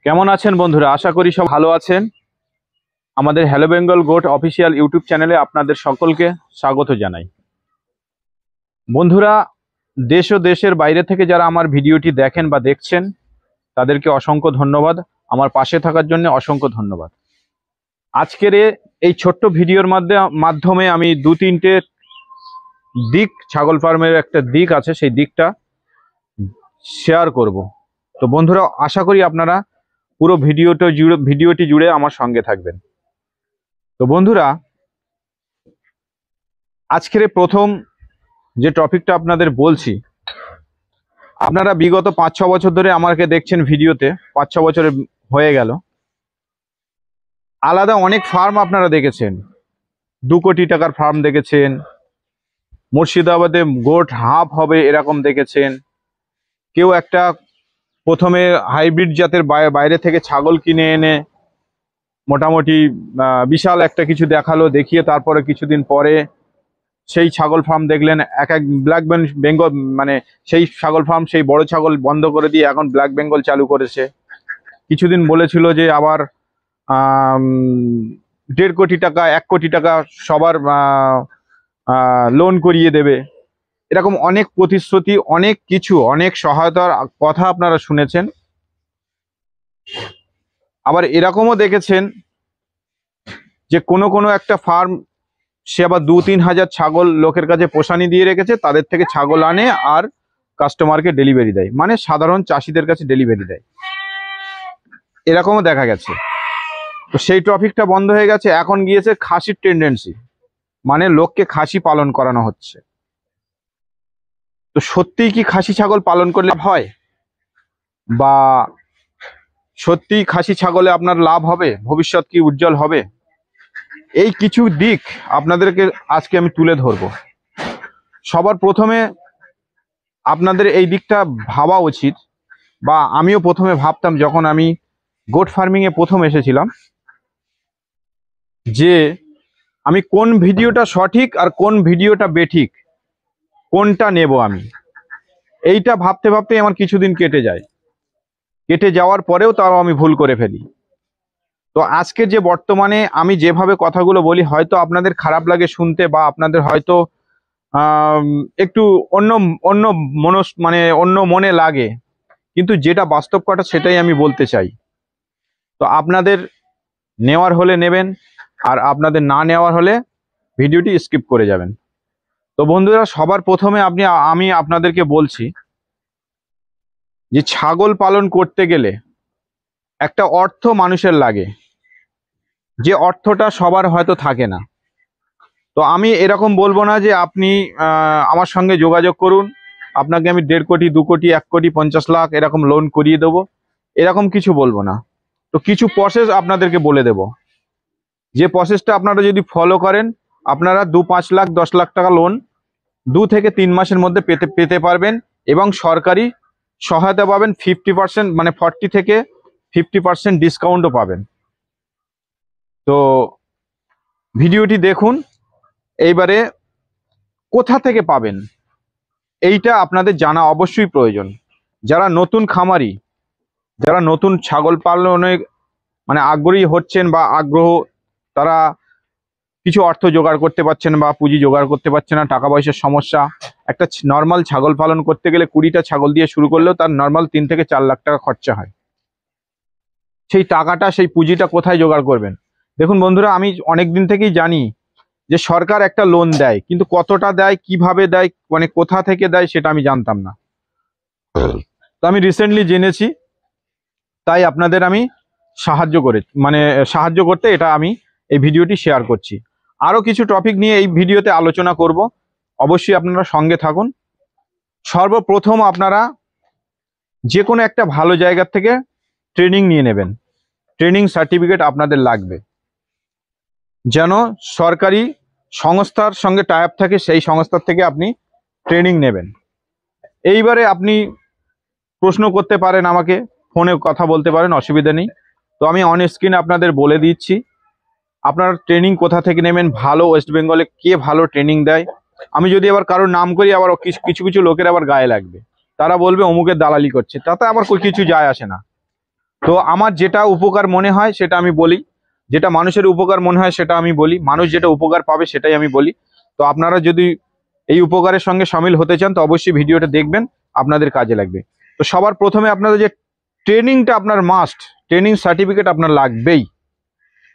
কেমন আছেন বন্ধুরা? আশা করি সব ভালো আছেন। আমাদের hello Bengal goat official YouTube চ্যানেলে আপনাদের সকলকে স্বাগত জানাই। বন্ধুরা, দেশ ও দেশের বাইরে থেকে যারা আমার ভিডিওটি দেখেন বা দেখছেন তাদেরকে অসংখ্য ধন্যবাদ। আমার পাশে থাকার জন্য অসংখ্য ধন্যবাদ। আজকের এই ছোট্ট ভিডিওর মাধ্যমে আমি দু তিনটে দিক, ছাগল ফার্মের একটা দিক আছে, সেই দিকটা শেয়ার করব। তো বন্ধুরা, আশা করি আপনারা পুরো ভিডিওটি জুড়ে আমার সঙ্গে থাকবেন। তো বন্ধুরা, আজকের প্রথম যে টপিকটা আপনাদের বলছি, আপনারা বিগত 5-6 বছর ধরে আমাকে দেখছেন ভিডিওতে, 5-6 বছরে হয়ে গেল। আলাদা অনেক ফার্ম আপনারা দেখেছেন, 2 কোটি টাকার ফার্ম দেখেছেন, মুর্শিদাবাদে গোট হাব হবে এরকম দেখেছেন, কেউ একটা প্রথমে হাইব্রিড জাতের বাইরে থেকে ছাগল কিনে এনে মোটামুটি বিশাল একটা কিছু দেখালো, দেখিয়ে তারপরে কিছুদিন পরে সেই ছাগল ফার্ম দেখলেন এক ব্ল্যাক বেঙ্গল, মানে সেই ছাগল ফার্ম, সেই বড় ছাগল বন্ধ করে দিয়ে এখন ব্ল্যাক বেঙ্গল চালু করেছে। কিছুদিন বলেছিল যে আবার 1.5 কোটি টাকা 1 কোটি টাকা সবার লোন করিয়ে দেবে। এরকম অনেক প্রতিশ্রুতি, অনেক কিছু, অনেক সহায়তার কথা আপনারা শুনেছেন। আবার এরকমও দেখেছেন যে কোনো একটা ফার্ম সে আবার 2-3 হাজার ছাগল লোকের কাছে পোষানি দিয়ে রেখেছে, তাদের থেকে ছাগল আনে আর কাস্টমারকে ডেলিভারি দেয়, মানে সাধারণ চাষিদের কাছে ডেলিভারি দেয়। এরকমও দেখা গেছে। তো সেই টপিকটা বন্ধ হয়ে গেছে, এখন গিয়েছে খাসির টেন্ডেন্সি, মানে লোককে খাসি পালন করানো হচ্ছে। তো সত্যিই কি খাসি ছাগল পালন করলে হয়, বা সত্যিই খাসি ছাগলে আপনার লাভ হবে, ভবিষ্যৎ কি উজ্জ্বল হবে? এই কিছু দিক আপনাদেরকে আজকে আমি তুলে ধরবো। সবার প্রথমে আপনাদের এই দিকটা ভাবা উচিত, বা আমিও প্রথমে ভাবতাম যখন আমি গোট ফার্মিংয়ে প্রথম এসেছিলাম, যে আমি কোন ভিডিওটা সঠিক আর কোন ভিডিওটা বেঠিক, কোনটা নেব আমি, এইটা ভাবতে ভাবতে আমার কিছুদিন কেটে যায়। কেটে যাওয়ার পরেও তাও আমি ভুল করে ফেলি। তো আজকে যে বর্তমানে আমি যেভাবে কথাগুলো বলি, হয়তো আপনাদের খারাপ লাগে শুনতে, বা আপনাদের হয়তো একটু অন্য অন্য অন্য মনে লাগে, কিন্তু যেটা বাস্তব কথা সেটাই আমি বলতে চাই। তো আপনাদের নেওয়ার হলে নেবেন, আর আপনাদের না নেওয়ার হলে ভিডিওটি স্কিপ করে যাবেন। তো বন্ধুরা, সবার প্রথমে আমি আপনাদেরকে বলছি যে ছাগল পালন করতে গেলে একটা অর্থ মানুষের লাগে, যে অর্থটা সবার হয়তো থাকে না। তো আমি এরকম বলবো না যে আপনি আমার সঙ্গে যোগাযোগ করুন, আপনাকে আমি 1.5 কোটি 2 কোটি 1 কোটি 50 লাখ এরকম লোন করিয়ে দেবো, এরকম কিছু বলবো না। তো কিছু প্রসেস আপনাদেরকে বলে দেব, যে প্রসেসটা আপনারা যদি ফলো করেন, আপনারা 2-5 লাখ 10 লাখ টাকা লোন 2 থেকে 3 মাসের মধ্যে পেতে পারবেন, এবং সরকারি সহায়তা পাবেন 50%, মানে 40 থেকে 50% ডিসকাউন্টও পাবেন। তো ভিডিওটি দেখুন। এইবারে কোথা থেকে পাবেন এইটা আপনাদের জানা অবশ্যই প্রয়োজন। যারা নতুন খামারি, যারা নতুন ছাগল পালনে মানে আগ্রহী হচ্ছেন বা আগ্রহ, তারা কিছু অর্থ জোগাড় করতে পারছেন বা পুঁজি জোগাড় করতে পারছেন না, টাকা পয়সার সমস্যা। একটা নর্মাল ছাগল পালন করতে গেলে 20টা ছাগল দিয়ে শুরু করলেও তার নর্মাল 3 থেকে 4 লাখ টাকা খরচা হয়। সেই টাকাটা, সেই পুঁজিটা কোথায় জোগাড় করবেন? দেখুন বন্ধুরা, আমি অনেক দিন থেকেই জানি যে সরকার একটা লোন দেয়, কিন্তু কতটা দেয়, কিভাবে দেয়, মানে কোথা থেকে দেয় সেটা আমি জানতাম না। তো আমি রিসেন্টলি জেনেছি, তাই আপনাদের আমি সাহায্য করতে এটা আমি এই ভিডিওটি শেয়ার করছি। আরো কিছু টপিক নিয়ে এই ভিডিওতে আলোচনা করব, অবশ্যই আপনারা সঙ্গে থাকুন। সর্বপ্রথম আপনারা যে কোনো একটা ভালো জায়গা থেকে ট্রেনিং নিয়ে নেবেন। ট্রেনিং সার্টিফিকেট আপনাদের লাগবে, যেন সরকারি সংস্থার সঙ্গে টাই আপ থাকে, সেই সংস্থার থেকে আপনি ট্রেনিং নেবেন। এইবারে আপনি প্রশ্ন করতে পারেন, আমাকে ফোনে কথা বলতে পারেন, অসুবিধা নেই। তো আমি অন স্ক্রিনে আপনাদের বলে দিচ্ছি আপনারা ট্রেনিং কোথা থেকে নেবেন। ভালো ওয়েস্ট বেঙ্গলে কে ভালো ট্রেনিং দেয়, আমি যদি আবার কারোর নাম করি, আবার কিছু লোকের আবার গায়ে লাগবে, তারা বলবে অমুকের দালালি করছে, তাতে আবার কিছু যায় আসে না। তো আমার যেটা উপকার মনে হয় সেটা আমি বলি, যেটা মানুষের উপকার মনে হয় সেটা আমি বলি, মানুষ যেটা উপকার পাবে সেটাই আমি বলি। তো আপনারা যদি এই উপকারের সঙ্গে সামিল হতে চান তো অবশ্যই ভিডিওটা দেখবেন, আপনাদের কাজে লাগবে। তো সবার প্রথমে আপনাদের যে ট্রেনিংটা আপনার মাস্ট, ট্রেনিং সার্টিফিকেট আপনার লাগবেই।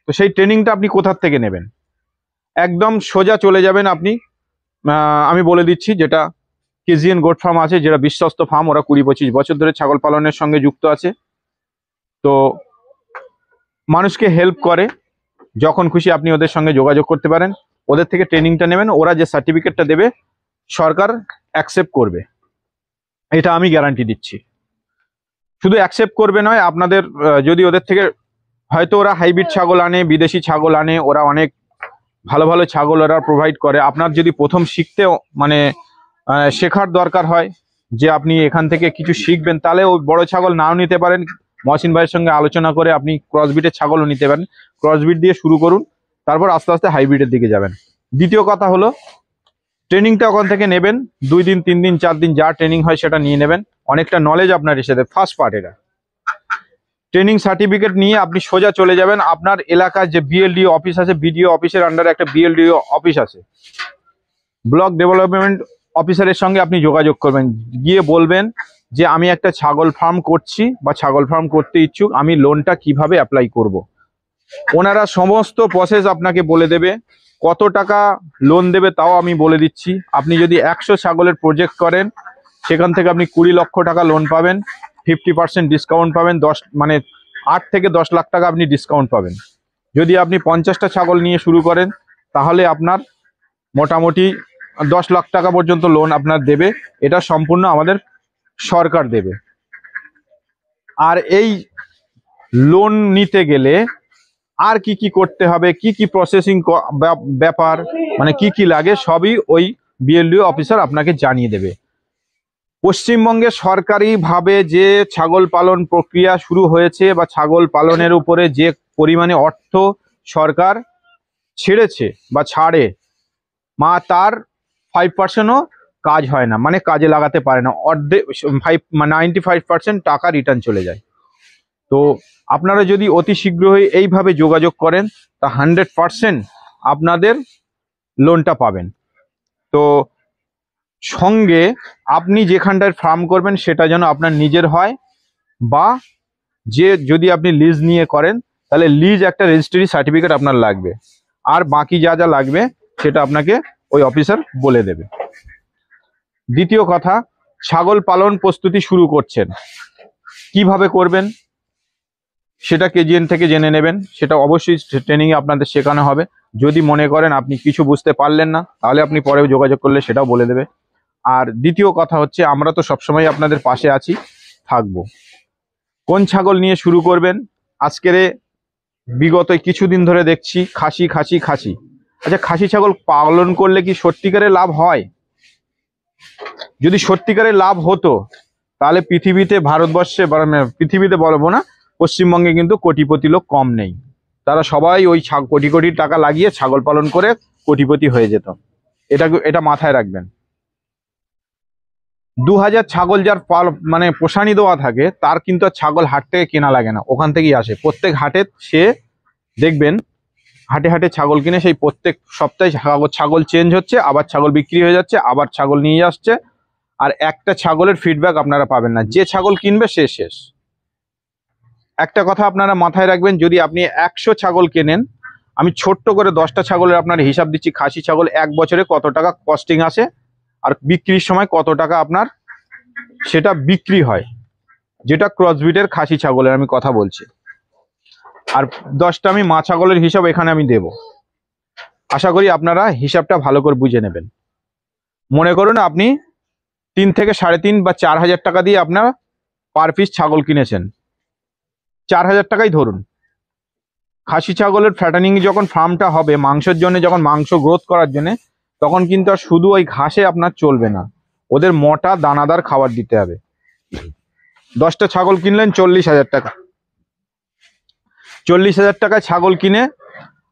তো সেই ট্রেনিংটা আপনি কোথার থেকে নেবেন? একদম সোজা চলে যাবেন আপনি, আমি বলে দিচ্ছি, যেটা কেজিএন গোট ফার্ম আছে, যেটা বিশ্বস্ত ফার্ম, ওরা 20-25 বছর ধরে ছাগল পালনের সঙ্গে যুক্ত আছে। তো মানুষকে হেল্প করে, যখন খুশি আপনি ওদের সঙ্গে যোগাযোগ করতে পারেন, ওদের থেকে ট্রেনিংটা নেবেন। ওরা যে সার্টিফিকেটটা দেবে সরকার অ্যাকসেপ্ট করবে, এটা আমি গ্যারান্টি দিচ্ছি। শুধু অ্যাকসেপ্ট করবে নয়, আপনাদের যদি ওদের থেকে, হয়তো ওরা হাইব্রিড ছাগল আনে, বিদেশি ছাগল আনে, ওরা অনেক ভালো ভালো ছাগল ওরা প্রোভাইড করে। আপনার যদি প্রথম শিখতে মানে শেখার দরকার হয়, যে আপনি এখান থেকে কিছু শিখবেন, তাহলে ওই বড় ছাগল নাও নিতে পারেন, মহসিন ভাইয়ের সঙ্গে আলোচনা করে আপনি ক্রসবিটের ছাগলও নিতে পারেন। ক্রসবিট দিয়ে শুরু করুন, তারপর আস্তে আস্তে হাইব্রিডের দিকে যাবেন। দ্বিতীয় কথা হলো, ট্রেনিংটা ওখান থেকে নেবেন, 2 দিন 3 দিন 4 দিন যা ট্রেনিং হয় সেটা নিয়ে নেবেন, অনেকটা নলেজ আপনার এসে যাবে। ফার্স্ট পার্ট এটা। ট্রেনিং সার্টিফিকেট নিয়ে আপনি সোজা চলে যাবেন আপনার এলাকার যে বিএলডিও অফিস আছে, বিডিও অফিসের আন্ডারে একটা বিএলডিও অফিস আছে, ব্লক ডেভেলপমেন্ট অফিসারের সঙ্গে আপনি যোগাযোগ করবেন, গিয়ে বলবেন যে আমি একটা ছাগল ফার্ম করছি বা ছাগল ফার্ম করতে ইচ্ছুক, আমি লোনটা কিভাবে অ্যাপ্লাই করব। ওনারা সমস্ত প্রসেস আপনাকে বলে দেবে। কত টাকা লোন দেবে তাও আমি বলে দিচ্ছি। আপনি যদি 100 ছাগলের প্রজেক্ট করেন, সেখান থেকে আপনি 20 লক্ষ টাকা লোন পাবেন, 50% ডিসকাউন্ট পাবেন, 8 থেকে 10 লাখ টাকা আপনি ডিসকাউন্ট পাবেন। যদি আপনি 50টা ছাগল নিয়ে শুরু করেন, তাহলে আপনার মোটামুটি 10 লাখ টাকা পর্যন্ত লোন আপনার দেবে। এটা সম্পূর্ণ আমাদের সরকার দেবে। আর এই লোন নিতে গেলে আর কি কি করতে হবে, কি কি প্রসেসিং ব্যাপার, মানে কি কি লাগে, সবই ওই বিএলডিও অফিসার আপনাকে জানিয়ে দেবে। পশ্চিমবঙ্গে সরকারিভাবে যে ছাগল পালন প্রক্রিয়া শুরু হয়েছে বা ছাগল পালনের উপরে যে পরিমাণে অর্থ সরকার ছেড়েছে বা ছাড়ে, তার 5%ও কাজ হয় না, মানে কাজে লাগাতে পারে না। অর্ধেক 95% টাকা রিটার্ন চলে যায়। তো আপনারা যদি অতি শীঘ্রই এইভাবে যোগাযোগ করেন, তা 100% আপনাদের লোনটা পাবেন। তো সঙ্গে আপনি যেখানটায় ফার্ম করবেন সেটা যেন আপনার নিজের হয়, বা যদি আপনি লিজ নিয়ে করেন তাহলে লিজ একটা রেজিস্ট্রি সার্টিফিকেট আপনার লাগবে। আর বাকি যা যা লাগবে সেটা আপনাকে ওই অফিসার বলে দেবে। দ্বিতীয় কথা, ছাগল পালন প্রস্তুতি শুরু করছেন, কিভাবে করবেন সেটা কেজিএন থেকে জেনে নেবেন। সেটা অবশ্যই ট্রেনিংয়ে আপনাদের শেখানো হবে। যদি মনে করেন আপনি কিছু বুঝতে পারলেন না, তাহলে আপনি পরেও যোগাযোগ করলে সেটাও বলে দেবে। আর দ্বিতীয় কথা হচ্ছে, আমরা তো সবসময় আপনাদের পাশে আছি, থাকবো। কোন ছাগল নিয়ে শুরু করবেন? আজকের বিগত কিছুদিন ধরে দেখছি খাসি খাসি খাসি। আচ্ছা, খাসি ছাগল পালন করলে কি সত্যিকারের লাভ হয়? যদি সত্যিকারের লাভ হতো, তাহলে পৃথিবীতে, ভারতবর্ষে, পৃথিবীতে বলবো না, পশ্চিমবঙ্গে কিন্তু কোটিপতি লোক কম নেই। তারা সবাই ওই কোটি কোটি টাকা লাগিয়ে ছাগল পালন করে কোটিপতি হয়ে যেত। এটা মাথায় রাখবেন। 2000 ছাগল যার মানে পোষানি দেওয়া থাকে, তার কিন্তু আর ছাগল হাট থেকে কেনা লাগে না, ওখান থেকেই আসে। প্রত্যেক হাটে সে দেখবেন, হাটে হাটে ছাগল কিনে, সেই প্রত্যেক সপ্তাহে ছাগল চেঞ্জ হচ্ছে, আবার ছাগল বিক্রি হয়ে যাচ্ছে, আবার ছাগল নিয়ে আসছে। আর একটা ছাগলের ফিডব্যাক আপনারা পাবেন না, যে ছাগল কিনবে সে শেষ। একটা কথা আপনারা মাথায় রাখবেন, যদি আপনি 100 ছাগল কেনেন, আমি ছোট্ট করে 10টা ছাগলের আপনার হিসাব দিচ্ছি। খাসি ছাগল 1 বছরে কত টাকা কস্টিং আসে, আর বিক্রির সময় কত টাকা আপনার সেটা বিক্রি হয়, যেটা ক্রসবিটের খাসি ছাগলের আমি কথা বলছি। আর 10টা আমি মা ছাগলের হিসাব এখানে আমি দেব। আশা করি আপনারা হিসাবটা ভালো করে বুঝে নেবেন। মনে করুন আপনি 3 থেকে 3.5 বা 4,000 টাকা দিয়ে আপনার পার পিস ছাগল কিনেছেন, 4,000 টাকাই ধরুন। খাসি ছাগলের ফ্যাটানিং যখন ফার্মটা হবে, মাংসের জন্য, যখন মাংস গ্রোথ করার জন্য, তখন কিন্তু আর শুধু ওই ঘাসে আপনার চলবে না, ওদের মোটা দানাদার খাবার দিতে হবে। 10টা ছাগল কিনলেন 40,000 টাকা। 40,000 টাকায় ছাগল কিনে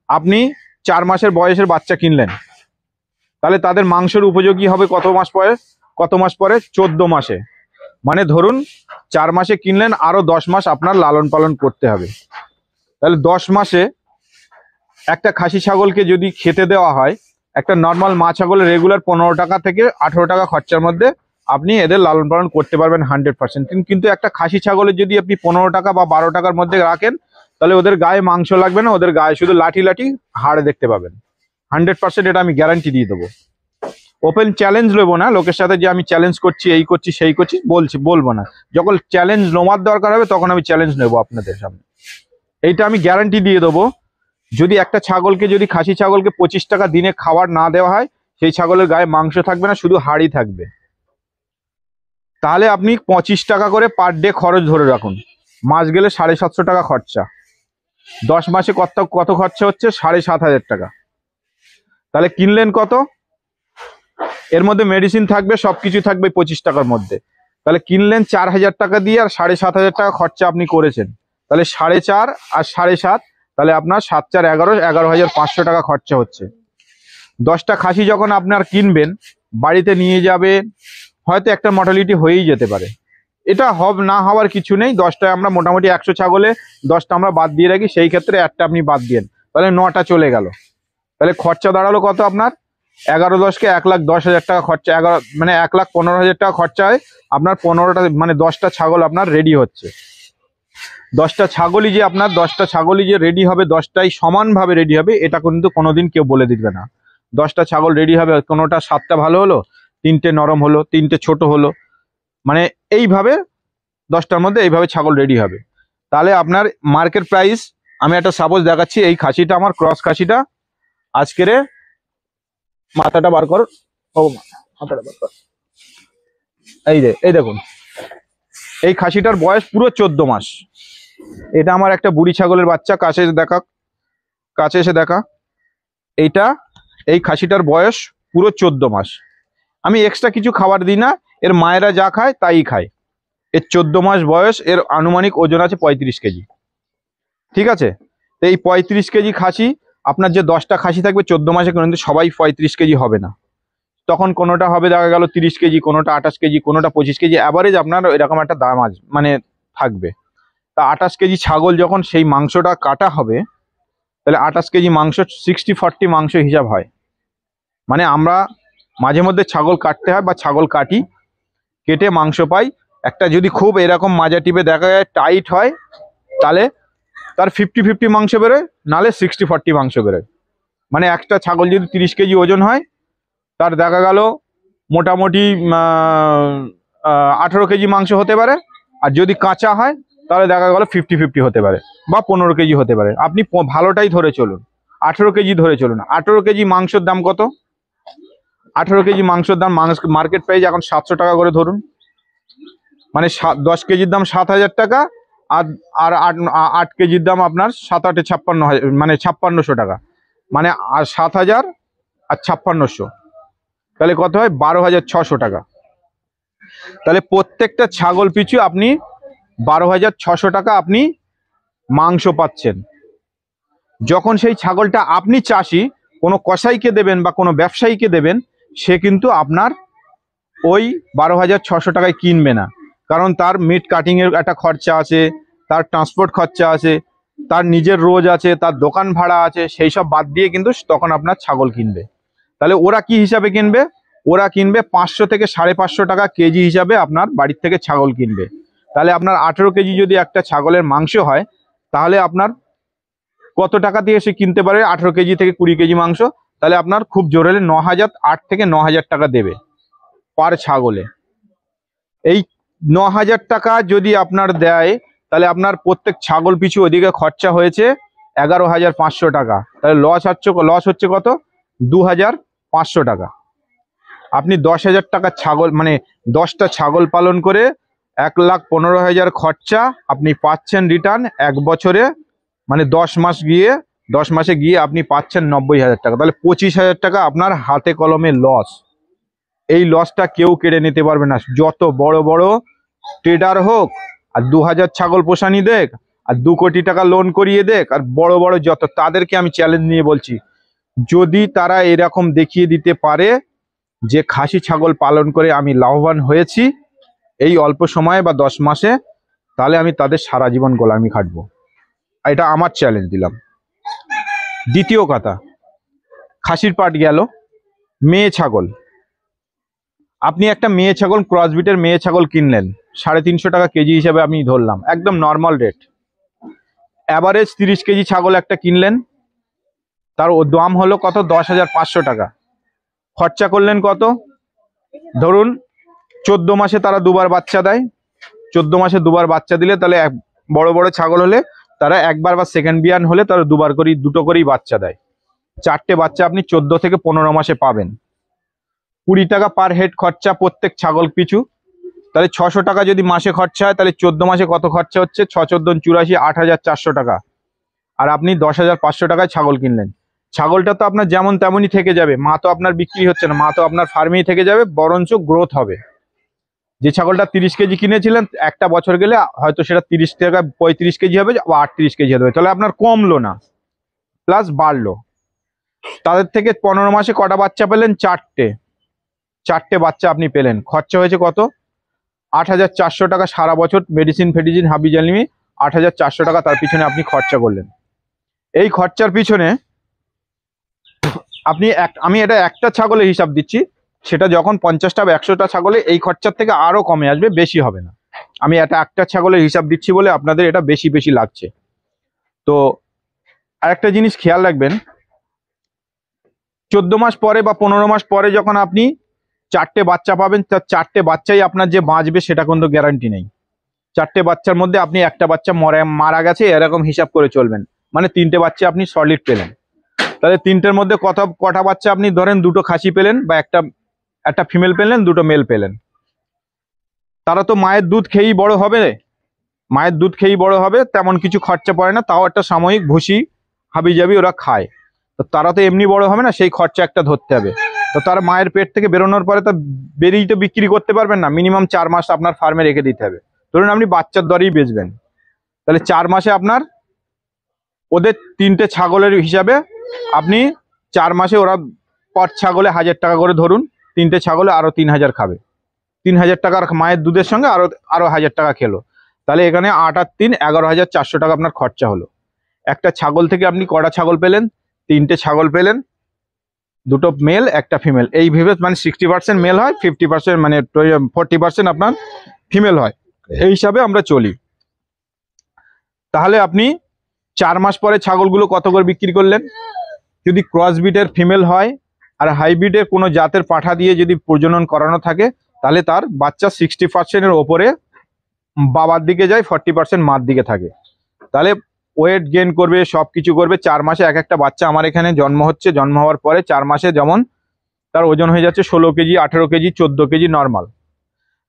আপনি 4 মাসের বয়সের বাচ্চা কিনলেন, তাহলে তাদের মাংসের উপযোগী হবে কত মাস পরে? 14 মাসে। মানে ধরুন 4 মাসে কিনলেন, আরো 10 মাস আপনার লালন পালন করতে হবে। তাহলে 10 মাসে একটা খাসি ছাগলকে যদি খেতে দেওয়া হয়, একটা নর্মাল মা ছাগলের রেগুলার 15 টাকা থেকে 18 টাকা খরচার মধ্যে আপনি এদের লালন পালন করতে পারবেন 100%। কিন্তু একটা খাসি ছাগলের যদি আপনি 15 টাকা বা 12 টাকার মধ্যে রাখেন, তাহলে ওদের গায়ে মাংস লাগবে না, ওদের গায়ে শুধু লাঠি লাঠি হাড় দেখতে পাবেন 100%। এটা আমি গ্যারান্টি দিয়ে দেবো। ওপেন চ্যালেঞ্জ নেবো না লোকের সাথে যে আমি চ্যালেঞ্জ করছি, এই করছি সেই করছি, বলবো না। যখন চ্যালেঞ্জ নেওয়ার দরকার হবে তখন আমি চ্যালেঞ্জ নেবো আপনাদের সামনে। এইটা আমি গ্যারান্টি দিয়ে দেবো। যদি একটা ছাগলকে, যদি খাসি ছাগলকে 25 টাকা দিনে খাবার না দেওয়া হয়, সেই ছাগলের গায়ে মাংস থাকবে না, শুধু হাড়ই থাকবে। তাহলে আপনি 25 টাকা করে পার ডে খরচ ধরে রাখুন, মাস গেলে 750 টাকা খরচা। 10 মাসে কত খরচা হচ্ছে? 7,500 টাকা। তাহলে কিনলেন কত? এর মধ্যে মেডিসিন থাকবে, সবকিছু থাকবে 25 টাকার মধ্যে। তাহলে কিনলেন 4,000 টাকা দিয়ে, আর 7,500 টাকা খরচা আপনি করেছেন। তাহলে 4.5 আর 7.5, তাহলে আপনার 7 4 11, 11,500 টাকা খরচা হচ্ছে। 10টা খাসি যখন আপনার কিনবেন, বাড়িতে নিয়ে যাবে, হয়তো একটা মর্টালিটি হয়েই যেতে পারে। এটা না হওয়ার কিছু নেই। 10টায় আমরা মোটামুটি 100 ছাগলে 10টা আমরা বাদ দিয়ে রাখি, সেই ক্ষেত্রে একটা আপনি বাদ দিয়েন, তাহলে 9টা চলে গেল। তাহলে খরচা দাঁড়ালো কত আপনার? 11 10কে 1,10,000 টাকা খরচা। 11 মানে 1,15,000 টাকা খরচা হয় আপনার। 15টা মানে 10টা ছাগল আপনার রেডি হচ্ছে। 10টা ছাগলই যে আপনার 10টা ছাগলই যে রেডি হবে, 10টাই সমানভাবে রেডি হবে, এটা কিন্তু কোনোদিন কেউ বলে দিবে না। 10টা ছাগল রেডি হবে, কোনোটা 7টা ভালো হলো, 3টে নরম হলো, 3টে ছোট হলো, মানে এইভাবে 10টার মধ্যে এইভাবে ছাগল রেডি হবে। তাহলে আপনার মার্কেট প্রাইস, আমি একটা সাপোজ দেখাচ্ছি। এই খাসিটা আমার ক্রস খাসিটা, আজকের মাথাটা বার কর, ও মাথাটা বার কর, এই দেখুন, এই খাসিটার বয়স পুরো 14 মাস। এটা আমার একটা বুড়ি ছাগলের বাচ্চা। কাছে এসে দেখা। এইটা, এই খাসিটার বয়স পুরো 14 মাস। আমি এক্সট্রা কিছু খাবার দিই না, এর মায়েরা যা খায় তাই খায়। এর 14 মাস বয়স, এর আনুমানিক ওজন আছে 35 কেজি। ঠিক আছে? তো এই 35 কেজি খাসি, আপনার যে 10টা খাসি থাকবে 14 মাসে, কিন্তু সবাই 35 কেজি হবে না। তখন কোনোটা হবে দেখা গেল 30 কেজি, কোনোটা 28 কেজি, কোনোটা 25 কেজি, অ্যাভারেজ আপনার এরকম একটা দাম মানে থাকবে। তা 28 কেজি ছাগল যখন সেই মাংসটা কাটা হবে, তাহলে 28 কেজি মাংস 60-40 মাংস হিসাব হয়। মানে আমরা মাঝে মধ্যে ছাগল কাটতে হয় বা ছাগল কাটি, কেটে মাংস পাই। একটা যদি খুব এরকম মাজা টিপে দেখা যায় টাইট হয়, তাহলে তার 50-50 মাংস বেরোয়, নালে 60-40 মাংস বেরোয়। মানে একটা ছাগল যদি 30 কেজি ওজন হয়, তার দেখা গেল মোটামুটি 18 কেজি মাংস হতে পারে। আর যদি কাঁচা হয়, তাহলে দেখা গেল 50-50 হতে পারে, বা 15 কেজি হতে পারে। আপনি ভালোটাই ধরে চলুন, 18 কেজি ধরে চলুন। 18 কেজি মাংসের দাম কত? 18 কেজি মাংসের দাম মার্কেট প্রাইস এখন 700 টাকা করে ধরুন। মানে 10 কেজির দাম 7,000 টাকা, আর 8 কেজির দাম আপনার 7 8 56,000, মানে 5600 টাকা। মানে আর 7,000 আর 5600, তাহলে কত হয়? 12,600 টাকা। তাহলে প্রত্যেকটা ছাগল পিছু আপনি 12,600 টাকা আপনি মাংস পাচ্ছেন। যখন সেই ছাগলটা আপনি চাষি কোনো কসাইকে দেবেন বা কোনো ব্যবসায়ীকে দেবেন, সে কিন্তু আপনার ওই 12,600 টাকায় কিনবে না। কারণ তার মিট কাটিং এর একটা খরচা আছে, তার ট্রান্সপোর্ট খরচা আছে, তার নিজের রোজ আছে, তার দোকান ভাড়া আছে, সেই সব বাদ দিয়ে কিন্তু তখন আপনার ছাগল কিনবে। তাহলে ওরা কি হিসাবে কিনবে? ওরা কিনবে 500 থেকে 550 টাকা কেজি হিসাবে আপনার বাড়ির থেকে ছাগল কিনবে। তাহলে আপনার 18 কেজি যদি একটা ছাগলের মাংস হয়, তাহলে আপনার কত টাকা দিয়ে সে কিনতে পারে? 18 কেজি থেকে 20 কেজি মাংস, তাহলে আপনার খুব জোরে 8 থেকে 9,000 টাকা দেবে পার ছাগলে। এই 9,000 টাকা যদি আপনার দেয়, তাহলে আপনার প্রত্যেক ছাগল পিছু ওদিকে খরচা হয়েছে 11,500 টাকা। তাহলে লস হচ্ছে কত? 2,500 টাকা। আপনি 10,000 টাকা ছাগল, মানে 10টা ছাগল পালন করে 1,15,000 খরচা আপনি পাচ্ছেন রিটার্ন 1 বছরে, মানে 10 মাসে গিয়ে আপনি পাচ্ছেন 90,000 টাকা। তাহলে 25,000 টাকা আপনার হাতে কলমে লস। এই লসটা কেউ কেড়ে নিতে পারবে না, যত বড় বড় ট্রেডার হোক, আর 2,000 ছাগল পোষানি দেখ, আর 2 কোটি টাকা লোন করিয়ে দেখ, আর বড় বড় যত, তাদেরকে আমি চ্যালেঞ্জ নিয়ে বলছি, যদি তারা এরকম দেখিয়ে দিতে পারে যে খাসি ছাগল পালন করে আমি লাভবান হয়েছি, এই অল্প সময়ে বা 10 মাসে, তাহলে আমি তাদের সারা জীবন গোলামি খাটবো। এটা আমার চ্যালেঞ্জ দিলাম। দ্বিতীয় কথা, খাসির পাট গেল। মেয়ে ছাগল, আপনি একটা মেয়ে ছাগল, ক্রসবিটের মেয়ে ছাগল কিনলেন, 350 টাকা কেজি হিসেবে আমি ধরলাম, একদম নর্মাল রেট। অ্যাভারেজ 30 কেজি ছাগল একটা কিনলেন, তার দাম হলো কত? 10,500 টাকা। খরচা করলেন কত? ধরুন 14 মাসে তারা দুবার বাচ্চা দেয়। 14 মাসে দুবার বাচ্চা দিলে তাহলে বড় বড় ছাগল হলে তারা একবার বা সেকেন্ড বিয়ান হলে তারা দুবার করেই, দুটো করেই বাচ্চা দেয়। 4টে বাচ্চা আপনি 14 থেকে 15 মাসে পাবেন। 20 টাকা পার হেড খরচা প্রত্যেক ছাগল পিছু। তাহলে 600 টাকা যদি মাসে খরচা হয়, তাহলে 14 মাসে কত খরচা হচ্ছে? 6×14 = 84, 8,400 টাকা। আর আপনি 10,500 টাকায় ছাগল কিনলেন। ছাগলটা তো আপনার যেমন তেমনই থেকে যাবে, মা তো আপনার বিক্রি হচ্ছে না, মা তো আপনার ফার্মেই থেকে যাবে, বরঞ্চ গ্রোথ হবে। যে ছাগলটা 30 কেজি কিনেছিলেন, একটা বছর গেলে হয়তো সেটা 30 থেকে 35 কেজি হবে বা 38 কেজি হবে। তাহলে আপনার কমলো না, প্লাস বাড়লো। তাদের থেকে 15 মাসে কটা বাচ্চা পেলেন? 4টে বাচ্চা আপনি পেলেন। খরচা হয়েছে কত? 8,400 টাকা। সারা বছর মেডিসিন ফেডিসিন হাবি জালিমি 8,400 টাকা তার পিছনে আপনি খরচা করলেন। এই খরচার পিছনে আপনি আমি এটা একটা ছাগলের হিসাব দিচ্ছি, সেটা যখন 50টা বা 100টা ছাগলে এই খরচার থেকে আরো কমে আসবে, বেশি হবে না। আমি এটা একটা ছাগলের হিসাব দিচ্ছি বলে আপনাদের এটা বেশি বেশি লাগছে। তো আরেকটা জিনিস খেয়াল রাখবেন, 14 মাস পরে বা 15 মাস পরে যখন আপনি 4টে বাচ্চা পাবেন, তার 4টে বাচ্চাই আপনার যে বাঁচবে সেটা কিন্তু গ্যারান্টি নেই। 4টে বাচ্চার মধ্যে আপনি একটা বাচ্চা মারা গেছে এরকম হিসাব করে চলবেন, মানে 3টে বাচ্চা আপনি সলিড পেলেন। তাহলে 3টের মধ্যে কটা বাচ্চা আপনি ধরেন? 2টো খাসি পেলেন বা একটা ফিমেল পেলেন, 2টো মেল পেলেন। তারা তো মায়ের দুধ খেয়েই বড় হবে, মায়ের দুধ খেয়েই বড় হবে, তেমন কিছু খরচা পড়ে না, তাও একটা সাময়িক ভুসি হাবিজাবি ওরা খায়। তো তারা তো এমনি বড় হবে না, সেই খরচা একটা ধরতে হবে। তো তার মায়ের পেট থেকে বেরোনোর পরে তো বেরিয়ে তো বিক্রি করতে পারবেন না, মিনিমাম 4 মাস আপনার ফার্মে রেখে দিতে হবে। ধরুন আপনি বাচ্চার দরেই বেচবেন, তাহলে 4 মাসে আপনার ওদের 3টে ছাগলের হিসাবে আপনি 4 মাসে ওরা পর ছাগলে 1,000 টাকা করে ধরুন, 3টে ছাগলে আরো 3,000 খাবে। 3,000 টাকার মায়ের দুধের সঙ্গে আরো 1,000 টাকা খেলো। তাহলে এখানে 8 আর 3 11,400 টাকা আপনার খরচা হলো। একটা ছাগল থেকে আপনি কটা ছাগল পেলেন? 3টে ছাগল পেলেন, 2টো মেল একটা ফিমেল। এই ভেবে মানে 60% মেল হয়, 50% মানে 40% আপনার ফিমেল হয়, এই হিসাবে আমরা চলি। তাহলে আপনি 4 মাস পরে ছাগলগুলো কত করে বিক্রি করলেন? যদি ক্রসবিটের ফিমেল হয় আর হাইব্রিডের কোনো জাতের পাঠা দিয়ে যদি প্রজনন করানো থাকে, তাহলে তার বাচ্চা 60%-এর ওপরে বাবার দিকে যায়, 40% মার দিকে থাকে। তাহলে ওয়েট গেইন করবে, সব কিছু করবে। 4 মাসে এক একটা বাচ্চা আমার এখানে জন্ম হচ্ছে, জন্ম হওয়ার পরে 4 মাসে যেমন তার ওজন হয়ে যাচ্ছে 16 কেজি, 18 কেজি, 14 কেজি নর্মাল।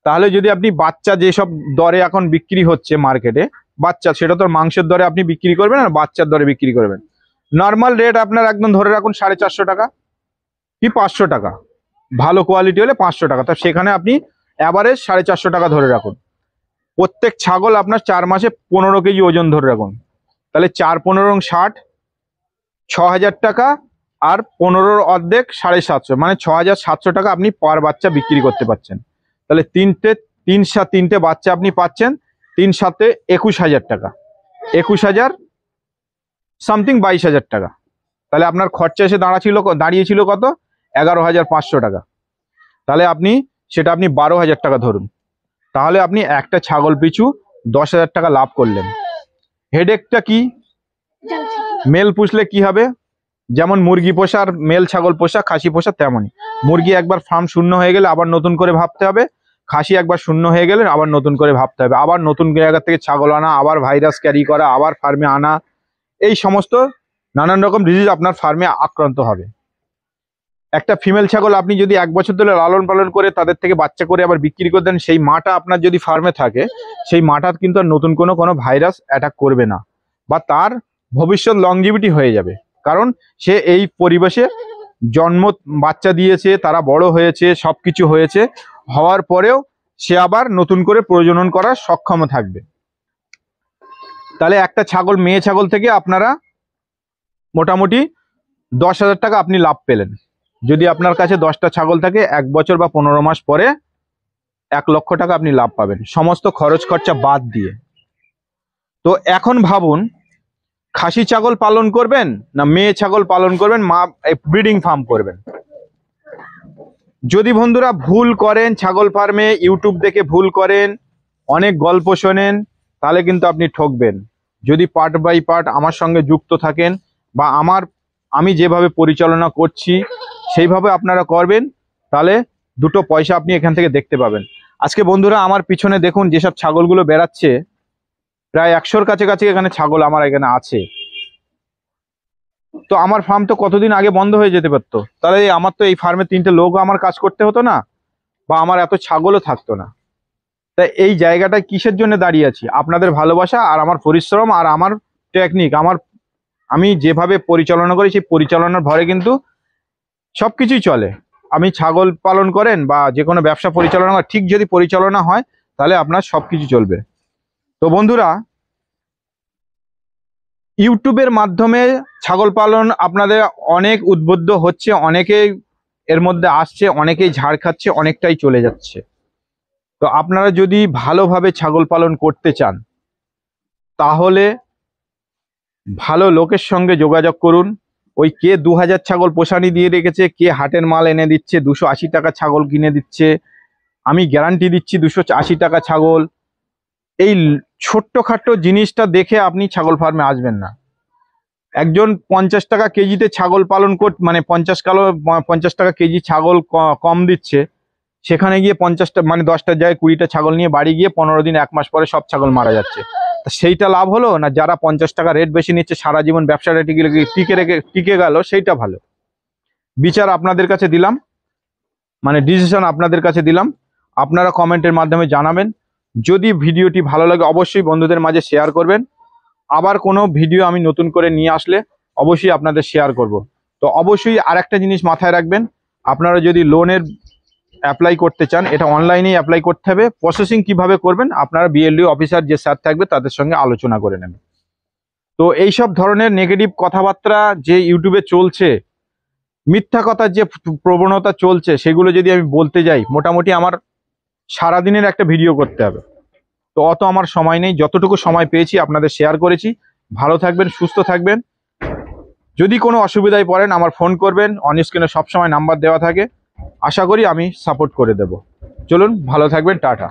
তাহলে যদি আপনি বাচ্চা যেসব দরে এখন বিক্রি হচ্ছে মার্কেটে, বাচ্চা সেটা তো মাংসের দরে আপনি বিক্রি করবেন আর বাচ্চার দরে বিক্রি করবেন। নর্মাল রেট আপনার একদম ধরে রাখুন 450 টাকা কি 500 টাকা, ভালো কোয়ালিটি হলে 500 টাকা। তা সেখানে আপনি অ্যাভারেজ 450 টাকা ধরে রাখুন। প্রত্যেক ছাগল আপনার 4 মাসে 15 কেজি ওজন ধরে রাখুন, তাহলে 4×15 = 60, 6,000 টাকা। আর 15-র অর্ধেক 750, মানে 6,700 টাকা আপনি পার বাচ্চা বিক্রি করতে পারছেন। তাহলে তিনটে বাচ্চা আপনি পাচ্ছেন 3 সাথে 21,000 টাকা, 21,000 সামথিং 22,000 টাকা। তাহলে আপনার খরচা এসে দাঁড়িয়েছিল কত? 11,500 টাকা। তাহলে সেটা আপনি 12,000 টাকা ধরুন। তাহলে আপনি একটা ছাগল পিছু 10,000 টাকা লাভ করলেন। হেডেকটা কি? মেল পুষলে কি হবে? যেমন মুরগি পোষা আর মেল ছাগল পোষা, খাসি পোষা তেমনই। মুরগি একবার ফার্ম শূন্য হয়ে গেলে আবার নতুন করে ভাবতে হবে, খাসি একবার শূন্য হয়ে গেলে আবার নতুন করে ভাবতে হবে, আবার নতুন জায়গা থেকে ছাগল আনা, আবার ভাইরাস ক্যারি করা, আবার ফার্মে আনা, এই সমস্ত নানান রকম ডিজিজ আপনার ফার্মে আক্রান্ত হবে। একটা ফিমেল ছাগল আপনি যদি 1 বছর ধরে লালন পালন করে তাদের থেকে বাচ্চা করে আবার বিক্রি করে দেন, সেই মাটা আপনার যদি ফার্মে থাকে, সেই মাটা কিন্তু আর নতুন কোনো ভাইরাস অ্যাটাক করবে না, বা তার ভবিষ্যৎ লংজিভিটি হয়ে যাবে। কারণ সে এই পরিবেশে বাচ্চা দিয়েছে, তারা বড় হয়েছে, সবকিছু হয়েছে, হওয়ার পরেও সে আবার নতুন করে প্রজনন করার সক্ষম থাকবে। তাহলে একটা ছাগল, মেয়ে ছাগল থেকে আপনারা মোটামুটি 10,000 টাকা আপনি লাভ পেলেন। যদি আপনার কাছে 10টা ছাগল থাকে, 1 বছর বা 15 মাস পরে 1,00,000 টাকা আপনি লাভ পাবেন, সমস্ত খরচ খরচা বাদ দিয়ে। তো এখন ভাবুন, খাসি ছাগল পালন করবেন না মেয়ে ছাগল পালন করবেন, ব্রিডিং ফার্ম করবেন। যদি বন্ধুরা ভুল করেন ছাগল ফার্মে, ইউটিউব দেখে ভুল করেন, অনেক গল্প শোনেন, তাহলে কিন্তু আপনি ঠকবেন। যদি পার্ট বাই পার্ট আমার সঙ্গে যুক্ত থাকেন বা আমি যেভাবে পরিচালনা করছি সেইভাবে আপনারা করবেন, তাহলে দুটো পয়সা আপনি এখান থেকে দেখতে পাবেন। আজকে বন্ধুরা আমার পিছনে দেখুন যেসব ছাগলগুলো বেড়াচ্ছে, প্রায় 100-র কাছাকাছি এখানে ছাগল আমার এখানে আছে। তো আমার ফার্ম তো কতদিন আগে বন্ধ হয়ে যেতে পারতো, তাহলে আমার তো এই ফার্মে 3টে লোকও আমার কাজ করতে হতো না, বা আমার এত ছাগলও থাকতো না। তাই এই জায়গাটা কিসের জন্য দাঁড়িয়ে আছি? আপনাদের ভালোবাসা আর আমার পরিশ্রম আর আমার টেকনিক, আমি যেভাবে পরিচালনা করি সেই পরিচালনার ভরে কিন্তু সবকিছুই চলে। আমি ছাগল পালন করেন বা যে কোনো ব্যবসা পরিচালনা ঠিক যদি পরিচালনা হয়, তাহলে আপনার সবকিছু চলবে। তো বন্ধুরা, ইউটিউবের মাধ্যমে ছাগল পালন আপনাদের অনেক উদ্বুদ্ধ হচ্ছে, অনেকেই এর মধ্যে আসছে, অনেকেই ঝাড় খাচ্ছে, অনেকটাই চলে যাচ্ছে। তো আপনারা যদি ভালোভাবে ছাগল পালন করতে চান, তাহলে ভালো লোকের সঙ্গে যোগাযোগ করুন। ওই কে 2000 ছাগল পোষানি দিয়ে রেখেছে, কে হাটের মাল এনে দিচ্ছে, 280 টাকা ছাগল কিনে দিচ্ছে, আমি গ্যারান্টি দিচ্ছি 280 টাকা ছাগল। এই ছোট্টখাট্ট জিনিসটা দেখে আপনি ছাগল ফার্মে আসবেন না। একজন 50 টাকা কেজিতে ছাগল পালন মানে 50 টাকা কেজি ছাগল কম দিচ্ছে, সেখানে গিয়ে 50টা মানে 10টার জায়গায় 20টা ছাগল নিয়ে বাড়ি গিয়ে 15 দিন 1 মাস পরে সব ছাগল মারা যাচ্ছে। সেইটা লাভ হলো না? যারা 50 টাকা রেট বেশি নিচ্ছে, সারা জীবন ব্যবসাটা টিকে গেল, সেইটা ভালো। বিচার আপনাদের কাছে দিলাম, মানে ডিসিশন আপনাদের কাছে দিলাম। আপনারা কমেন্টের মাধ্যমে জানাবেন। যদি ভিডিওটি ভালো লাগে অবশ্যই বন্ধুদের মাঝে শেয়ার করবেন। আবার কোনো ভিডিও আমি নতুন করে নিয়ে আসলে অবশ্যই আপনাদের শেয়ার করব। তো অবশ্যই আরেকটা জিনিস মাথায় রাখবেন, আপনারা যদি লোনের অ্যাপ্লাই করতে চান, এটা অনলাইনেই অ্যাপ্লাই করতে হবে। প্রসেসিং কিভাবে করবেন আপনারা বিএলডিও অফিসার যে স্যার থাকবে তাদের সঙ্গে আলোচনা করে নেবেন। তো এইসব ধরনের নেগেটিভ কথাবার্তা যে ইউটিউবে চলছে, মিথ্যা কথার যে প্রবণতা চলছে, সেগুলো যদি আমি বলতে যাই, মোটামুটি আমার সারাদিনের একটা ভিডিও করতে হবে। তো অত আমার সময় নেই, যতটুকু সময় পেয়েছি আপনাদের শেয়ার করেছি। ভালো থাকবেন, সুস্থ থাকবেন। যদি কোনো অসুবিধায় পড়েন আমার ফোন করবেন, অন স্ক্রিনে সবসময় নাম্বার দেওয়া থাকে। আশা করি আমি সাপোর্ট করে দেব। চলুন, ভালো থাকবেন, টাটা।